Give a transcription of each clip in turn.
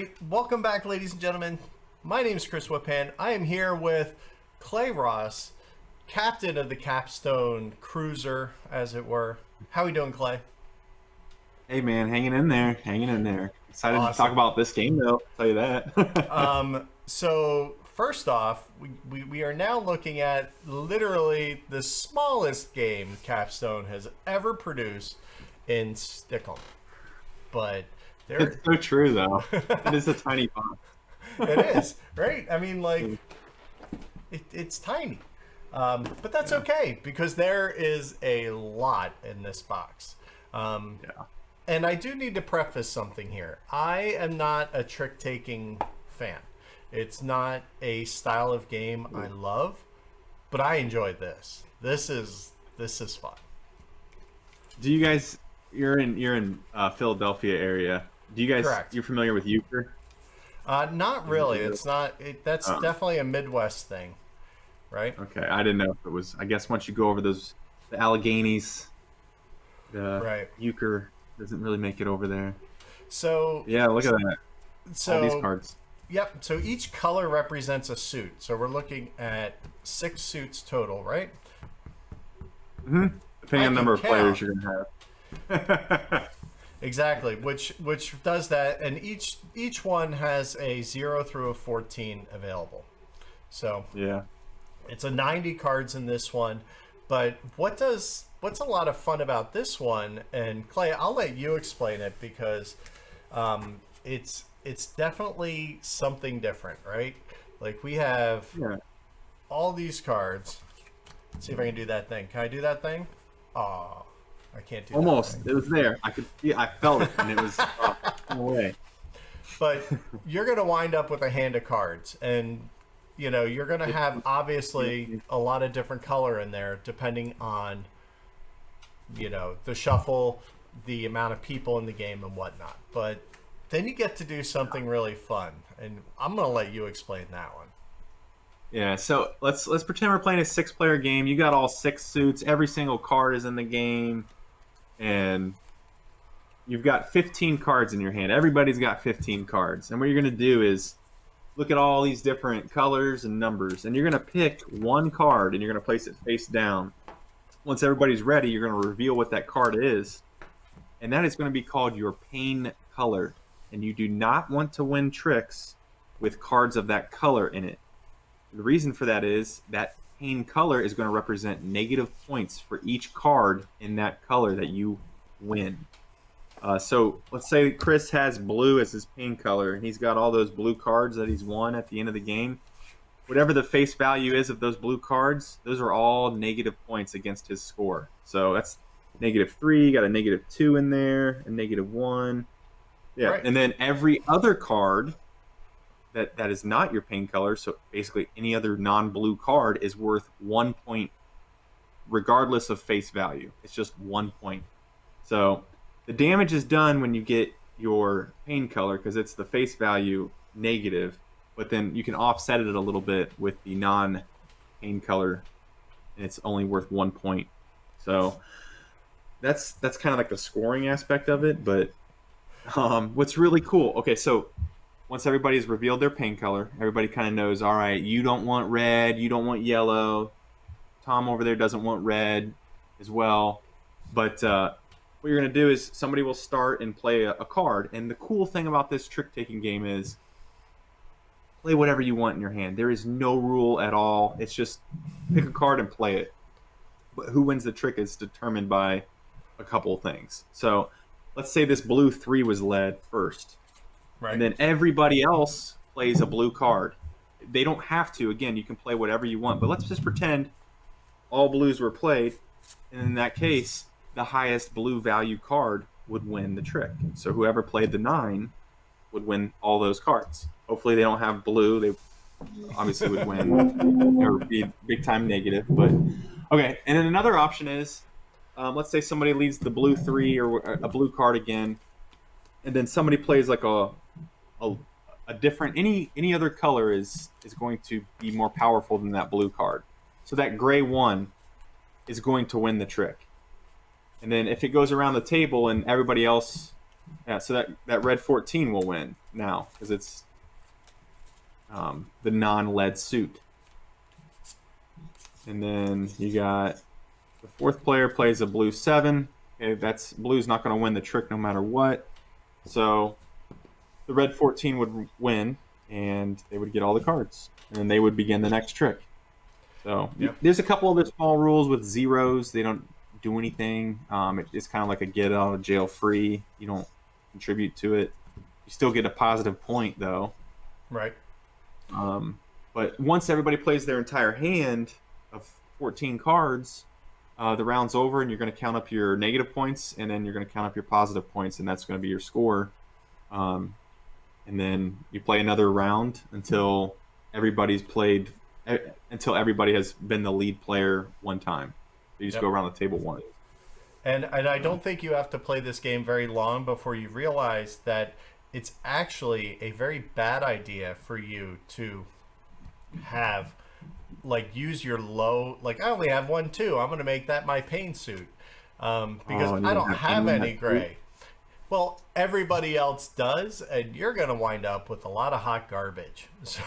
right, welcome back, ladies and gentlemen. My name is Chris Whipan. I am here with Clay Ross, captain of the Capstone cruiser, as it were. How are we doing, Clay? Hey man, hanging in there, hanging in there. Excited to talk Awesome. about this game though, I'll tell you that. So first off, we are now looking at literally the smallest game Capstone has ever produced in Stick'em. But there, It's so true though. It is a tiny font. it is, right? I mean, like, it's tiny. But that's Yeah, okay because there is a lot in this box. yeah. And I do need to preface something here. I am not a trick taking fan. It's not a style of game I love, but I enjoyed this. This is fun. Do you guys? You're in Philadelphia area. Do you guys? Correct. You're familiar with euchre? Not really. It's not. That's Oh, definitely a Midwest thing, right? okay. I didn't know if it was. I guess once you go over the Alleghenies, the Right. euchre doesn't really make it over there. So, Yeah, look at that. All these so cards. Yep. So each color represents a suit. So we're looking at 6 suits total, right? Depending I on the can number of players count. you're gonna have. Exactly. Which does that, and each one has a 0 through a 14 available. So Yeah. it's a 90 cards in this one. But what's a lot of fun about this one? And Clay, I'll let you explain it because it's definitely something different, right? Like we have Yeah. all these cards. Let's see if I can do that thing. Can I do that thing? Oh, I can't do that Almost. thing. It was there. I could feel. I felt it, and it was no way. But you're going to wind up with a hand of cards, and you're going to have obviously a lot of different color in there depending on the shuffle, the amount of people in the game, and whatnot. But then you get to do something really fun, and I'm going to let you explain that one. Yeah. So let's pretend we're playing a six-player game. You got all six suits. Every single card is in the game, and you've got 15 cards in your hand. Everybody's got 15 cards, and what you're gonna do is look at all these different colors and numbers, and you're gonna pick one card and you're gonna place it face down. Once everybody's ready, you're gonna reveal what that card is, and that is going to be called your pain color. And you do not want to win tricks with cards of that color in it. The reason for that is that pain color is going to represent negative points for each card in that color that you win. So let's say Chris has blue as his pain color, and he's got all those blue cards that he's won at the end of the game. Whatever the face value is of those blue cards, those are all negative points against his score. So that's -3, you got a -2 in there, a -1. Yeah, Right. and then every other card that is not your pain color, so basically any other non-blue card is worth 1 point regardless of face value. It's just 1 point. So the damage is done when you get your pain color because it's the face value negative, but then you can offset it a little bit with the non-pain color, and it's only worth 1 point. So that's kind of like the scoring aspect of it. But what's really cool, okay, so once everybody's revealed their paint color, everybody kind of knows, all right, you don't want red, you don't want yellow. Tom over there doesn't want red as well. But what you're going to do is somebody will start and play a card. And the cool thing about this trick-taking game is play whatever you want in your hand. There is no rule at all. It's just pick a card and play it. But who wins the trick is determined by a couple of things. So let's say this blue 3 was led first. And Right. then everybody else plays a blue card. They don't have to. Again, you can play whatever you want. But let's just pretend all blues were played. And in that case, the highest blue value card would win the trick. So whoever played the 9 would win all those cards. Hopefully they don't have blue. They obviously would win or be big time negative. But okay. And then another option is, let's say somebody leads the blue 3 or a blue card again. And then somebody plays like a different any other color is going to be more powerful than that blue card. So that gray 1 is going to win the trick. And then if it goes around the table and everybody else Yeah, so that red 14 will win now because it's the non-lead suit. And then you got the fourth player plays a blue 7. Okay, that's blue's not going to win the trick no matter what. So the red 14 would win, and they would get all the cards, and then they would begin the next trick. So Yep. there's a couple other small rules with zeros. They don't do anything. It's kind of like a get out of jail free. You don't contribute to it. You still get a positive point though. Right. But once everybody plays their entire hand of 14 cards, the round's over, and you're going to count up your negative points, and then you're going to count up your positive points, and that's going to be your score. And then you play another round until everybody's played, until everybody has been the lead player one time. So you just Yep. go around the table once. And I don't think you have to play this game very long before you realize that it's actually a very bad idea for you to have use your low, like, I only have one too, I'm going to make that my pain suit, because Oh, I you don't have have pain in any that gray. Well, everybody else does, and you're going to wind up with a lot of hot garbage. So,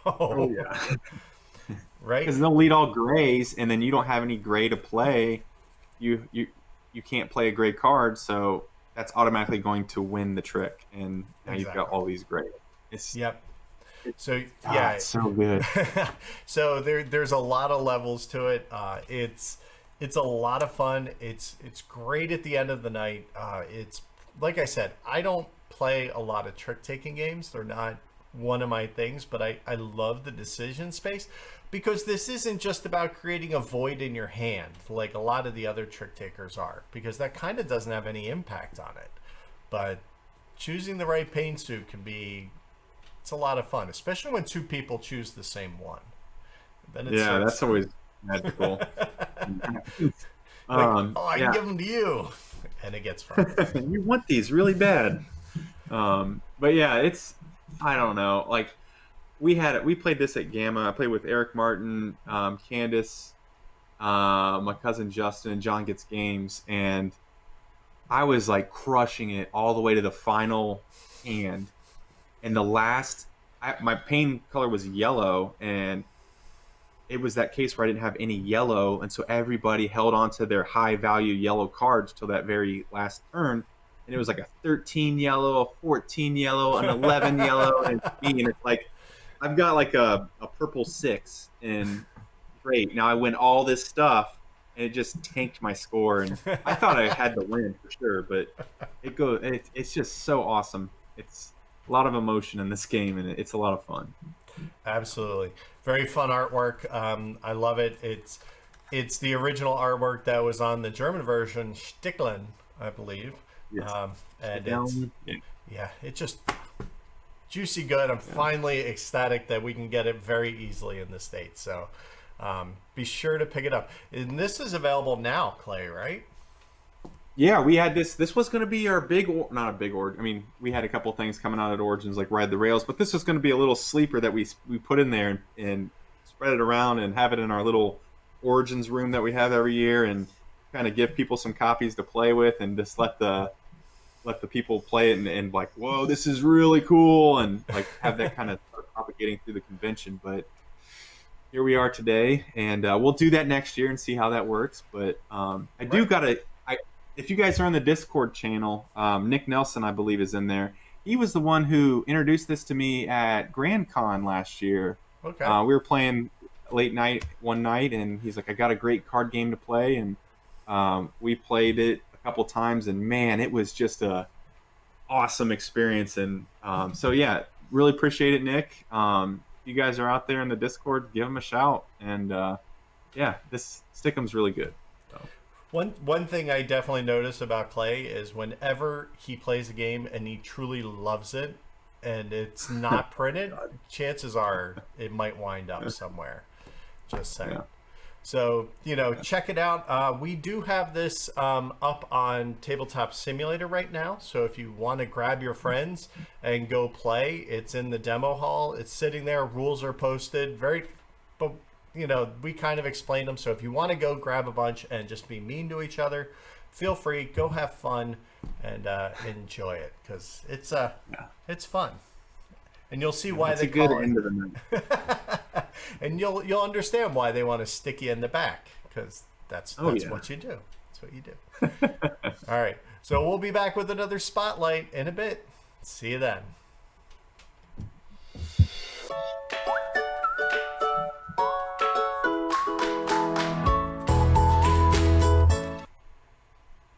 Oh yeah, right? because they'll lead all grays, and then you don't have any gray to play. You can't play a gray card, so that's automatically going to win the trick, and now you've got Exactly. all these gray. It's Yep. So yeah, it's so good. so there's a lot of levels to it. It's a lot of fun. It's great at the end of the night. It's like I said, I don't play a lot of trick taking games. They're not one of my things, but I love the decision space because this isn't just about creating a void in your hand like a lot of the other trick takers are, because that kind of doesn't have any impact on it. But choosing the right paint suit can be, it's a lot of fun, especially when two people choose the same one. Then it Yeah, starts that's always magical. like, oh, I can Yeah, give them to you, and it gets fun. you want these really bad. But yeah, it's I don't know. Like we played this at Gamma. I played with Eric Martin, Candace, my cousin Justin, and John Gets Games, and I was like crushing it all the way to the final hand. And the last, my pain color was yellow, and it was that case where I didn't have any yellow, and so everybody held on to their high value yellow cards till that very last turn. And it was like a 13 yellow, a 14 yellow, an 11 yellow, and it's me. And it's like I've got like a purple 6, and great. Now I win all this stuff, and it just tanked my score. And I thought I had the win for sure, but it's just so awesome. It's a lot of emotion in this game, and it's a lot of fun. Absolutely, very fun artwork. I love it. It's the original artwork that was on the German version, Sticklin, I believe. Yes. And it's, Down. Yeah. yeah, it's just juicy good. I'm finally ecstatic that we can get it very easily in the States. So be sure to pick it up. And this is available now, Clay, right? Yeah, we had this. This was going to be our big, not a big org. I mean, we had a couple things coming out at Origins, like Ride the Rails, but this was going to be a little sleeper that we put in there and spread it around and have it in our little Origins room that we have every year, and kind of give people some copies to play with, and just let the people play it and like, whoa, this is really cool, and like have that kind of start propagating through the convention. But here we are today, and we'll do that next year and see how that works. But I do Right. gotta, if you guys are on the Discord channel, Nick Nelson, I believe, is in there. He was the one who introduced this to me at Grand Con last year. Okay. We were playing late night one night, and he's like, "I got a great card game to play," and we played it a couple times, and man, it was just a awesome experience. And so yeah, really appreciate it, Nick. If you guys are out there in the Discord, give him a shout. And yeah, this Stick'em's really good. So, One thing I definitely notice about Clay is whenever he plays a game and he truly loves it and it's not printed, chances are it might wind up somewhere. Just saying. yeah. So, check it out. We do have this up on Tabletop Simulator right now. So if you want to grab your friends and go play, it's in the demo hall. It's sitting there. Rules are posted. But we kind of explained them. So if you want to go grab a bunch and just be mean to each other, feel free, go have fun and enjoy it, because it's fun, and you'll see why It's they a good call end it. of the night. And you'll understand why they want to stick you in the back, because that's Oh, yeah. what you do. That's what you do. All right, so we'll be back with another spotlight in a bit. See you then.